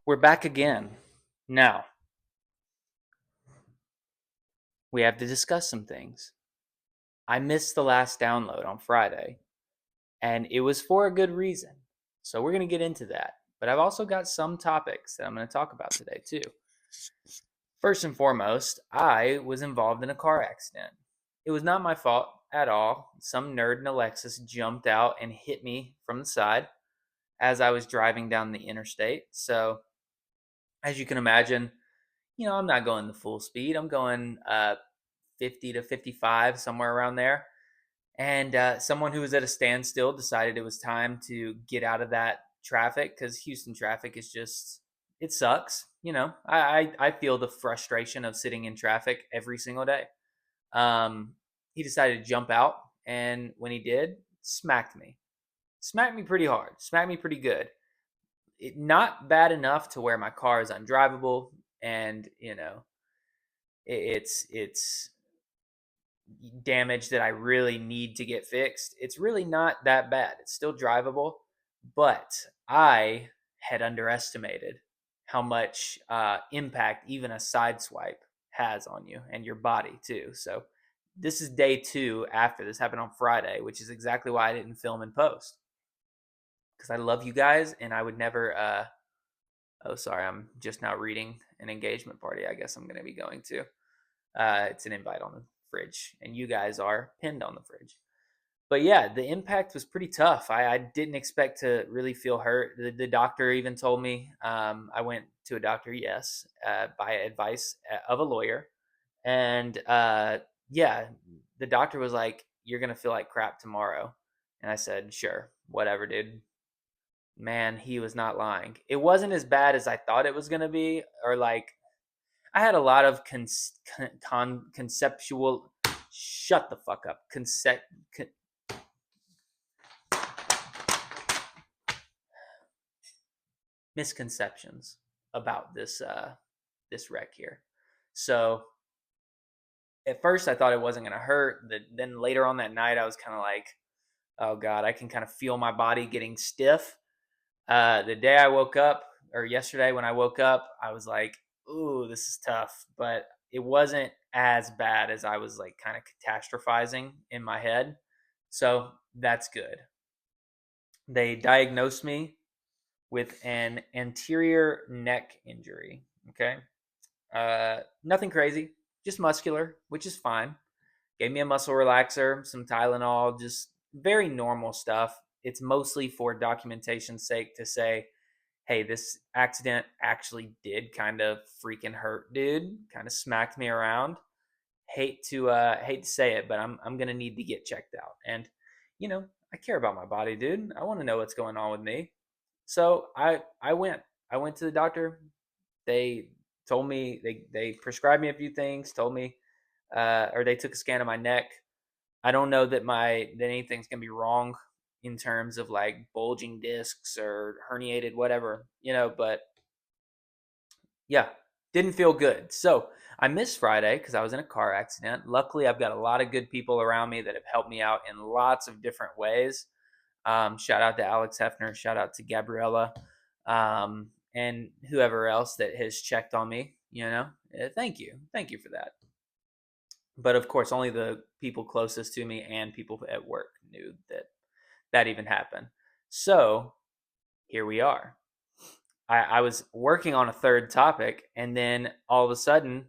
We're back again. Now, we have to discuss some things. I missed the last download on Friday, and it was for a good reason. So we're going to get into that. But I've also got some topics that I'm going to talk about today, too. First and foremost, I was involved in a car accident. It was not my fault at all. Some nerd in a Lexus jumped out and hit me from the side as I was driving down the interstate. So, as you can imagine, I'm not going the full speed. I'm going 50 to 55, somewhere around there. And someone who was at a standstill decided it was time to get out of that traffic because Houston traffic is just, it sucks. I feel the frustration of sitting in traffic every single day. Um, he decided to jump out. And when he did, smacked me pretty hard, smacked me pretty good. Not bad enough to where my car is undrivable. And, it's damage that I really need to get fixed. It's really not that bad. It's still drivable, but I had underestimated how much impact even a side swipe has on you and your body too. So this is day two after this happened on Friday, which is exactly why I didn't film and post because I love you guys and I would never. Oh, sorry, I'm just now reading an engagement party. I guess I'm going to be going to. It's an invite on the fridge, and you guys are pinned on the fridge. But yeah, the impact was pretty tough. I didn't expect to really feel hurt. The doctor even told me I went to a doctor, yes, by advice of a lawyer. And yeah, the doctor was like, "You're going to feel like crap tomorrow." And I said, "Sure, whatever, dude." Man, he was not lying. It wasn't as bad as I thought it was going to be, or like I had a lot of conceptual. Shut the fuck up. Misconceptions about this wreck here. So at first I thought it wasn't gonna hurt. Then later on that night I was kind of like, oh god, I can kind of feel my body getting stiff. The day I woke up, or yesterday when I woke up, I was like, ooh, this is tough. But it wasn't as bad as I was like kind of catastrophizing in my head. So that's good. They diagnosed me with an anterior neck injury. Okay. Nothing crazy, just muscular, which is fine. Gave me a muscle relaxer, some Tylenol, just very normal stuff. It's mostly for documentation's sake to say, hey, this accident actually did kind of freaking hurt, dude. Kind of smacked me around. Hate to say it, but I'm gonna need to get checked out. And you know, I care about my body, dude. I want to know what's going on with me. So I went to the doctor. They told me they prescribed me a few things. Told me, or they took a scan of my neck. I don't know that anything's gonna be wrong in terms of like bulging discs or herniated whatever, but yeah, didn't feel good. So I missed Friday because I was in a car accident. Luckily, I've got a lot of good people around me that have helped me out in lots of different ways. Shout out to Alex Hefner. Shout out to Gabriella, and whoever else that has checked on me. Thank you for that. But of course, only the people closest to me and people at work knew that even happened. So here we are. I was working on a third topic, and then all of a sudden,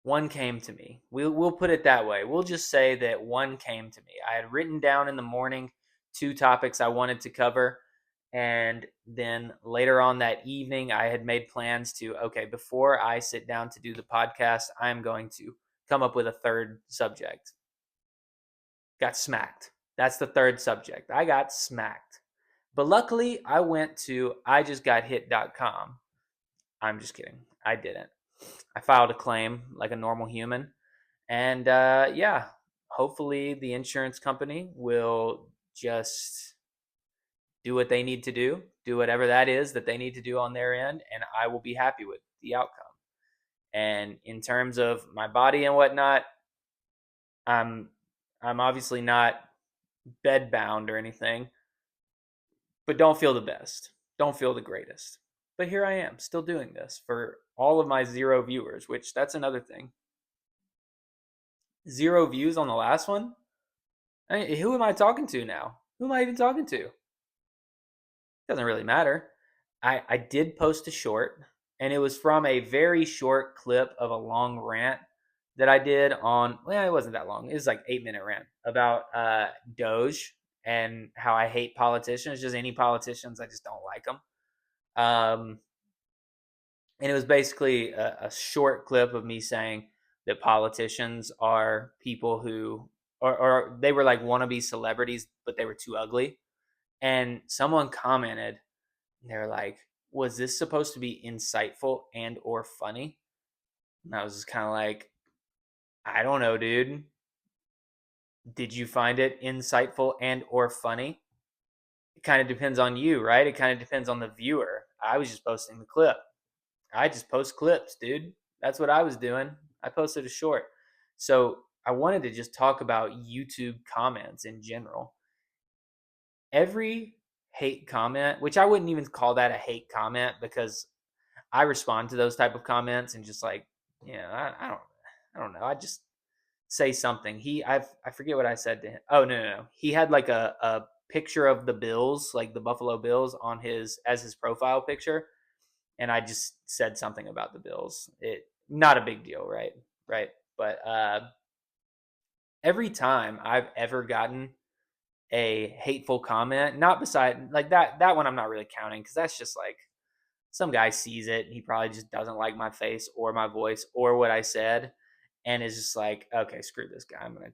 one came to me. We'll put it that way. We'll just say that one came to me. I had written down in the morning two topics I wanted to cover, and then later on that evening, I had made plans to, okay, before I sit down to do the podcast, I'm going to come up with a third subject. Got smacked. That's the third subject. I got smacked. But luckily, I went to ijustgothit.com. I'm just kidding. I didn't. I filed a claim like a normal human. And yeah, hopefully the insurance company will just do what they need to do whatever that is that they need to do on their end, and I will be happy with the outcome. And in terms of my body and whatnot, I'm I'm obviously not bedbound or anything, but don't feel the best. Don't feel the greatest. But here I am still doing this for all of my 0 viewers, which that's another thing. 0 views on the last one. I mean, who am I talking to now? Who am I even talking to? Doesn't really matter. I did post a short, and it was from a very short clip of a long rant that I did on. Well, it wasn't that long. It was like 8-minute rant about Doge and how I hate politicians. Just any politicians, I just don't like them. Um, and it was basically a short clip of me saying that politicians are people who, or they were like wannabe celebrities, but they were too ugly. And someone commented, they're like, was this supposed to be insightful and or funny? And I was just kind of like, I don't know, dude. Did you find it insightful and or funny? It kind of depends on you, right? It kind of depends on the viewer. I was just posting the clip. I just post clips, dude. That's what I was doing. I posted a short. So I wanted to just talk about YouTube comments in general. Every hate comment, which I wouldn't even call that a hate comment because I respond to those type of comments and just like, I don't know. I just say something. I forget what I said to him. Oh no. He had like a picture of the Bills, like the Buffalo Bills, on his as his profile picture, and I just said something about the Bills. It not a big deal, right? Right. But every time I've ever gotten a hateful comment, not beside like that one I'm not really counting because that's just like some guy sees it and he probably just doesn't like my face or my voice or what I said and is just like, okay, screw this guy. I'm going to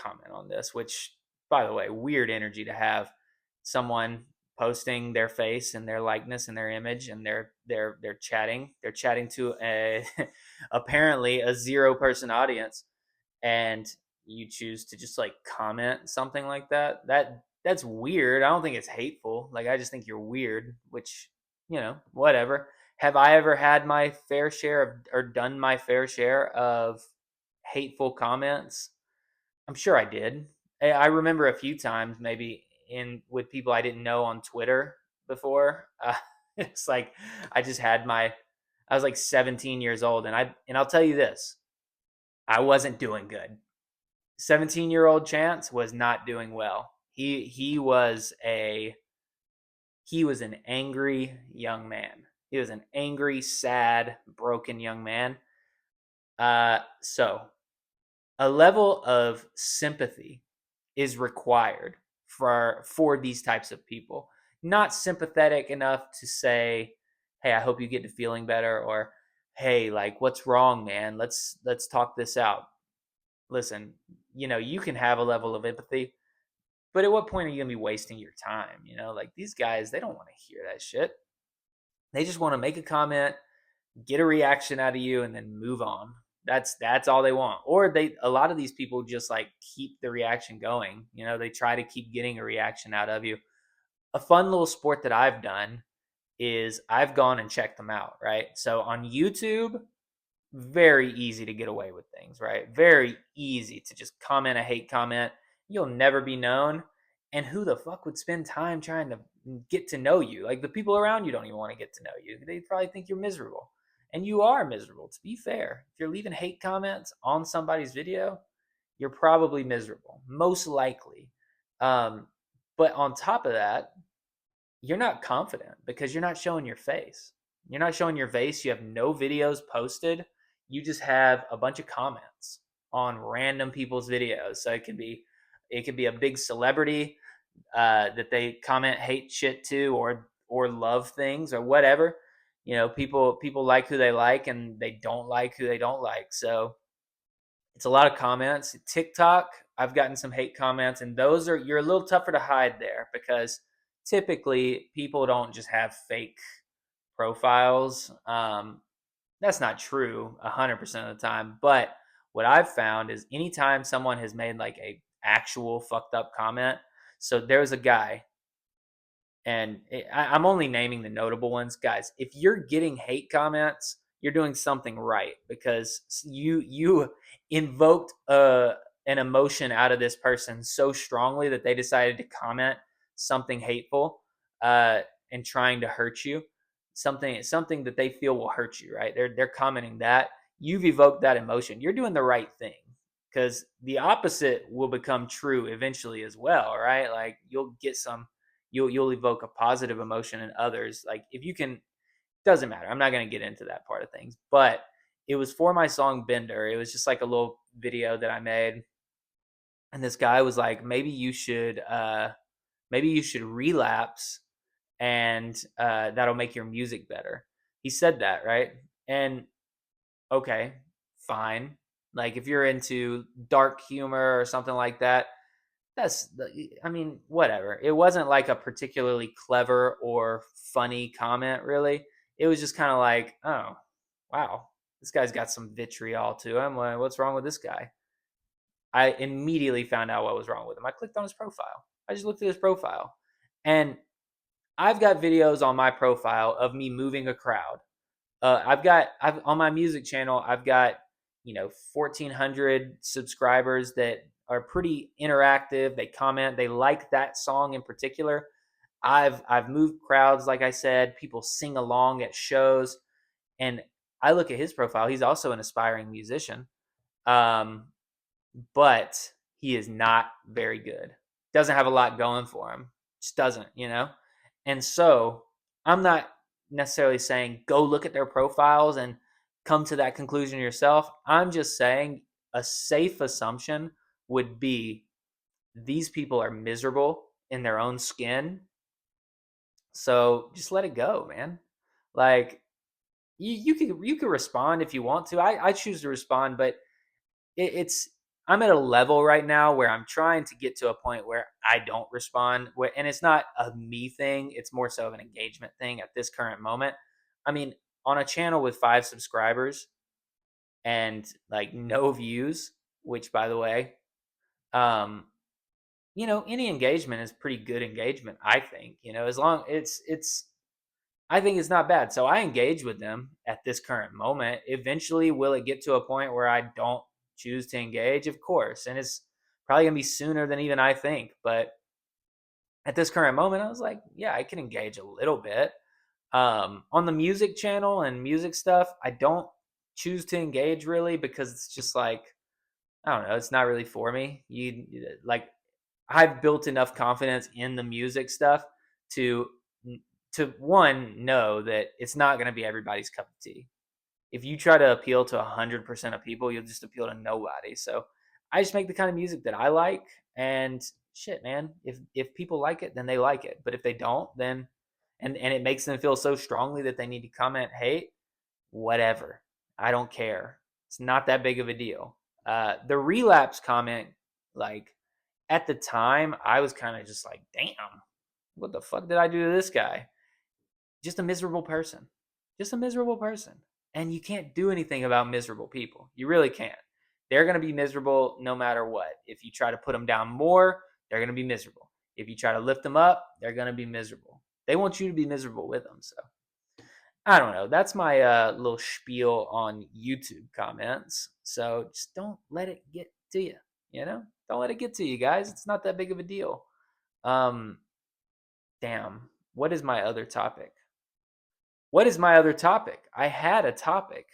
comment on this, which, by the way, weird energy to have someone posting their face and their likeness and their image and they're chatting to a apparently a 0-person audience, and you choose to just like comment something like that's weird. I don't think it's hateful. Like I just think you're weird, which, whatever. Have I ever had my fair share of or done my fair share of hateful comments? I'm sure I did. I remember a few times maybe in with people I didn't know on Twitter before. It's like I just had my I was like 17 years old and I'll tell you this, I wasn't doing good. 17-year-old Chance was not doing well. He was an angry young man. He was an angry, sad, broken young man. So a level of sympathy is required for these types of people. Not sympathetic enough to say, "Hey, I hope you get to feeling better," or "Hey, like what's wrong, man? Let's talk this out." Listen, you can have a level of empathy, but at what point are you going to be wasting your time? Like these guys, they don't want to hear that shit. They just want to make a comment, get a reaction out of you, and then move on. That's all they want. Or a lot of these people just like keep the reaction going. They try to keep getting a reaction out of you. A fun little sport that I've done is I've gone and checked them out, right? So on YouTube, very easy to get away with things, right? Very easy to just comment a hate comment. You'll never be known. And who the fuck would spend time trying to get to know you? Like the people around you don't even want to get to know you. They probably think you're miserable. And you are miserable, to be fair. If you're leaving hate comments on somebody's video, you're probably miserable, most likely. Um, but on top of that, you're not confident because you're not showing your face. You're not showing your face. You have no videos posted. You just have a bunch of comments on random people's videos. So it could be a big celebrity that they comment hate shit to or love things or whatever. People like who they like and they don't like who they don't like. So it's a lot of comments. TikTok, I've gotten some hate comments, and you're a little tougher to hide there because typically people don't just have fake profiles. That's not true 100% of the time, but what I've found is anytime someone has made like a actual fucked up comment. So there's a guy, and I'm only naming the notable ones, guys. If you're getting hate comments, you're doing something right because you invoked an emotion out of this person so strongly that they decided to comment something hateful and trying to hurt you. something that they feel will hurt you, right? They're commenting that you've evoked that emotion. You're doing the right thing, because the opposite will become true eventually as well, right? Like you'll evoke a positive emotion in others. Like if you can, doesn't matter. I'm not going to get into that part of things, but it was for my song Bender. It was just like a little video that I made, and this guy was like, maybe you should relapse, and that'll make your music better. He said that, right? And okay, fine. Like if you're into dark humor or something like that, I mean, whatever. It wasn't like a particularly clever or funny comment, really. It was just kind of like, oh, wow, this guy's got some vitriol to him. What's wrong with this guy? I immediately found out what was wrong with him. I clicked on his profile. I just looked at his profile, and I've got videos on my profile of me moving a crowd. I've on my music channel, I've got 1,400 subscribers that are pretty interactive. They comment, they like that song in particular. I've moved crowds, like I said. People sing along at shows, and I look at his profile. He's also an aspiring musician, um, but he is not very good. Doesn't have a lot going for him. Just doesn't. And so I'm not necessarily saying go look at their profiles and come to that conclusion yourself. I'm just saying a safe assumption would be these people are miserable in their own skin. So just let it go, man. Like you can respond if you want to. I choose to respond, but it's I'm at a level right now where I'm trying to get to a point where I don't respond. And it's not a me thing; it's more so of an engagement thing at this current moment. I mean, on a channel with 5 subscribers and like no views, which by the way, um, any engagement is pretty good engagement. I think as long it's I think it's not bad. So I engage with them at this current moment. Eventually, will it get to a point where I don't choose to engage? Of course. And it's probably going to be sooner than even I think. But at this current moment, I was like, yeah, I can engage a little bit. On the music channel and music stuff, I don't choose to engage really, because it's just like, I don't know, it's not really for me. Like, I've built enough confidence in the music stuff to one know that it's not going to be everybody's cup of tea. If you try to appeal to 100% of people, you'll just appeal to nobody. So I just make the kind of music that I like, and shit, man. If people like it, then they like it. But if they don't, then and it makes them feel so strongly that they need to comment hate, whatever. I don't care. It's not that big of a deal. The relapse comment, like at the time, I was kind of just like, damn, what the fuck did I do to this guy? Just a miserable person. Just a miserable person. And you can't do anything about miserable people. You really can't. They're going to be miserable no matter what. If you try to put them down more, they're going to be miserable. If you try to lift them up, they're going to be miserable. They want you to be miserable with them. So I don't know. That's my little spiel on YouTube comments. So just don't let it get to you. Don't let it get to you, guys. It's not that big of a deal. Um, damn. What is my other topic? What is my other topic? I had a topic.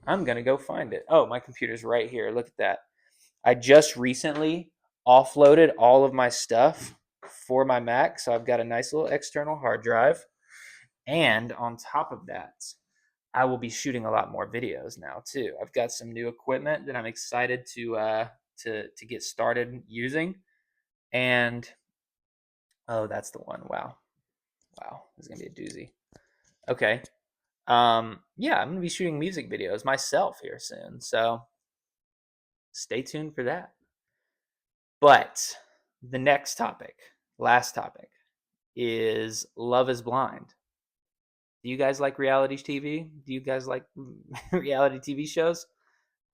I'm going to go find it. Oh, my computer's right here. Look at that. I just recently offloaded all of my stuff for my Mac. So I've got a nice little external hard drive. And on top of that, I will be shooting a lot more videos now too. I've got some new equipment that I'm excited to get started using. And oh, that's the one. Wow. This is going to be a doozy. Okay. Yeah, I'm gonna be shooting music videos myself here soon, so stay tuned for that. But the next topic, last topic, is Love is Blind. Do you guys like reality TV? Do you guys like reality TV shows?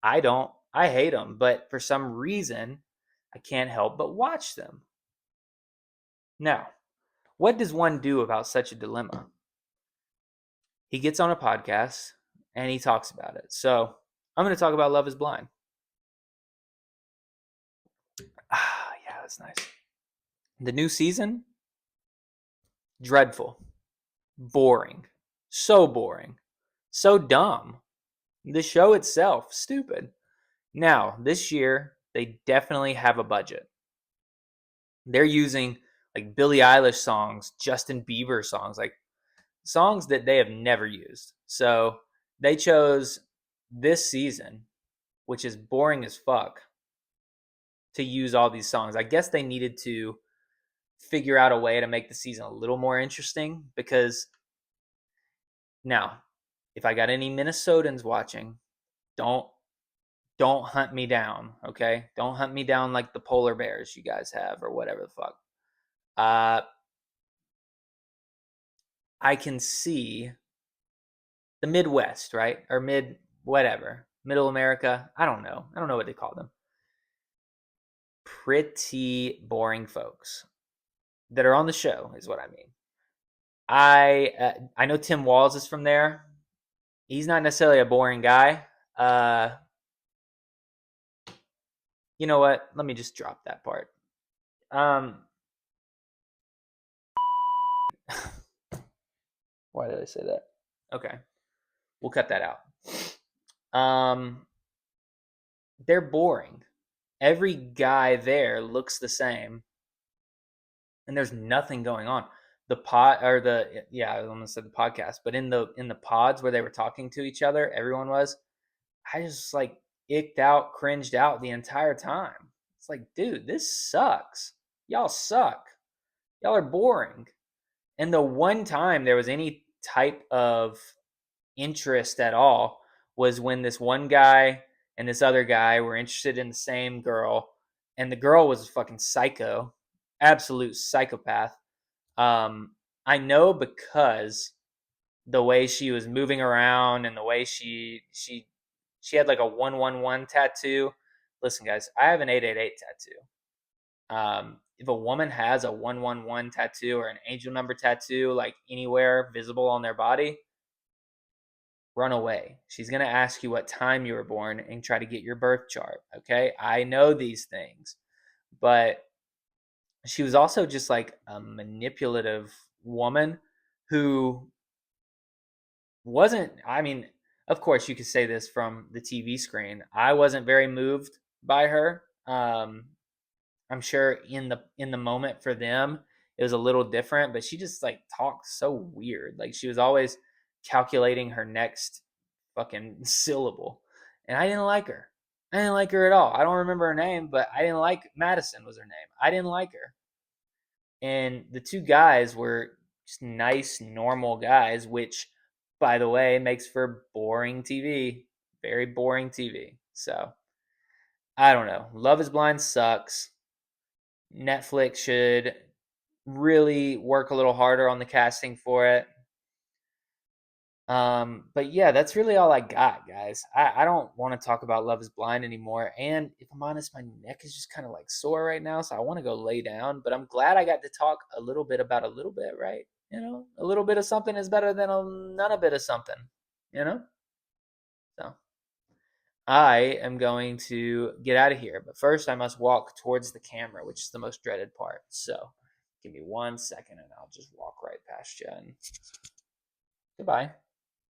I don't. I hate them, but for some reason, I can't help but watch them. Now, what does one do about such a dilemma? He gets on a podcast and he talks about it. So I'm going to talk about Love is Blind. Ah, yeah, that's nice. The new season, dreadful, boring, So boring. So dumb. The show itself, stupid. Now, this year, they definitely have a budget. They're using like Billie Eilish songs, Justin Bieber songs, like songs that they have never used. So they chose this season, which is boring as fuck, to use all these songs. I guess they needed to figure out a way to make the season a little more interesting because now, if I got any Minnesotans watching, don't don't hunt me down, okay? Don't hunt me down like the polar bears you guys have or whatever the fuck. Uh I can see the Midwest, right? Or mid whatever. Middle America. I don't know. I don't know what they call them. Pretty boring folks that are on the show is what I mean. I know Tim Walz is from there. He's not necessarily a boring guy. Uh you know what? Let me just drop that part. Um Why did I say that? Okay. We'll cut that out. They're boring. Every guy there looks the same, and there's nothing going on. The pod or the yeah, I almost said the podcast, but in the pods where they were talking to each other, everyone was. I just like icked out, cringed out the entire time. It's like, dude, this sucks. Y'all suck. Y'all are boring. And the one time there was any type of interest at all was when this one guy and this other guy were interested in the same girl, and the girl was a fucking psycho, absolute psychopath. Um, I know because the way she was moving around and the way she had like a 111 tattoo. Listen, guys, I have an 888 tattoo. If a woman has a 111 tattoo or an angel number tattoo, like anywhere visible on their body, run away. She's going to ask you what time you were born and try to get your birth chart. Okay. I know these things, but she was also just like a manipulative woman who wasn't, I mean, of course, you could say this from the TV screen. I wasn't very moved by her. I'm sure in the moment for them it was a little different, but she just like talked so weird. Like she was always calculating her next fucking syllable, and I didn't like her. I didn't like her at all. I don't remember her name, but I didn't like Madison was her name. I didn't like her. And the two guys were just nice, normal guys, which, by the way, makes for boring TV. Very boring TV. So I don't know. Love is Blind sucks. Netflix should really work a little harder on the casting for it. But yeah, that's really all I got, guys. I don't want to talk about Love is Blind anymore. And if I'm honest, my neck is just kind of like sore right now. So I want to go lay down. But I'm glad I got to talk a little bit about a little bit, right? You know, a little bit of something is better than a none a bit of something, you know? So I am going to get out of here. But first, I must walk towards the camera, which is the most dreaded part. So give me 1 second and I'll just walk right past you. And goodbye.